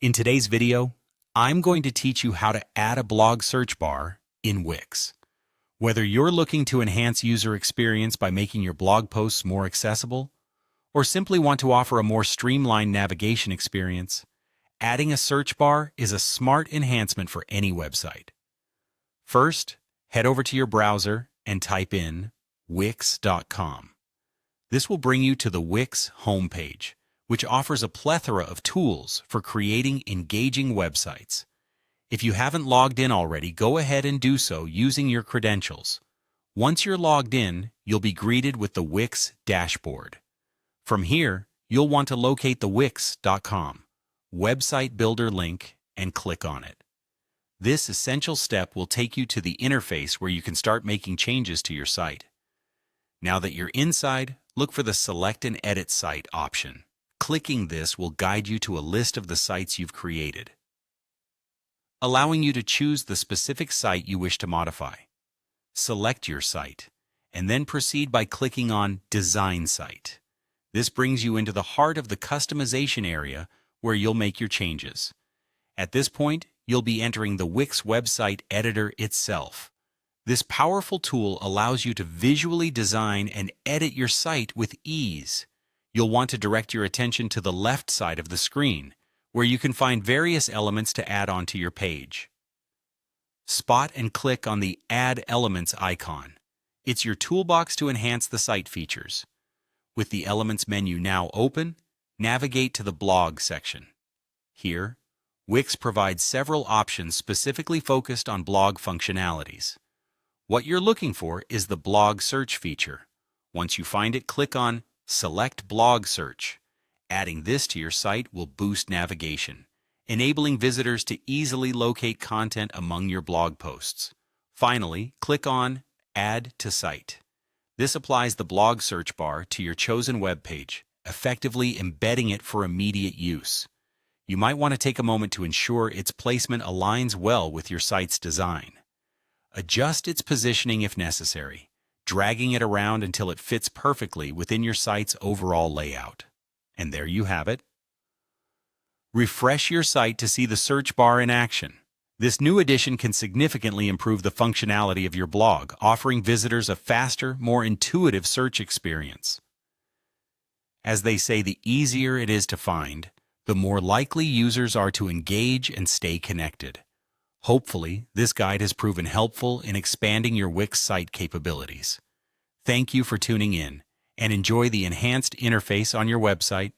In today's video, I'm going to teach you how to add a blog search bar in Wix. Whether you're looking to enhance user experience by making your blog posts more accessible, or simply want to offer a more streamlined navigation experience, adding a search bar is a smart enhancement for any website. First, head over to your browser and type in wix.com. This will bring you to the Wix homepage, which offers a plethora of tools for creating engaging websites. If you haven't logged in already, go ahead and do so using your credentials. Once you're logged in, you'll be greeted with the Wix dashboard. From here, you'll want to locate the wix.com website builder link and click on it. This essential step will take you to the interface where you can start making changes to your site. Now that you're inside, look for the Select and Edit Site option. Clicking this will guide you to a list of the sites you've created, allowing you to choose the specific site you wish to modify. Select your site, and then proceed by clicking on Design Site. This brings you into the heart of the customization area where you'll make your changes. At this point, you'll be entering the Wix website editor itself. This powerful tool allows you to visually design and edit your site with ease. You'll want to direct your attention to the left side of the screen, where you can find various elements to add onto your page. Spot and click on the Add Elements icon. It's your toolbox to enhance the site features. With the Elements menu now open, navigate to the Blog section. Here, Wix provides several options specifically focused on blog functionalities. What you're looking for is the blog search feature. Once you find it, click on Select Blog Search. Adding this to your site will boost navigation, enabling visitors to easily locate content among your blog posts. Finally, click on Add to Site. This applies the blog search bar to your chosen web page, effectively embedding it for immediate use. You might want to take a moment to ensure its placement aligns well with your site's design. Adjust its positioning if necessary, dragging it around until it fits perfectly within your site's overall layout. And there you have it. Refresh your site to see the search bar in action. This new addition can significantly improve the functionality of your blog, offering visitors a faster, more intuitive search experience. As they say, the easier it is to find, the more likely users are to engage and stay connected. Hopefully, this guide has proven helpful in expanding your Wix site capabilities. Thank you for tuning in, and enjoy the enhanced interface on your website.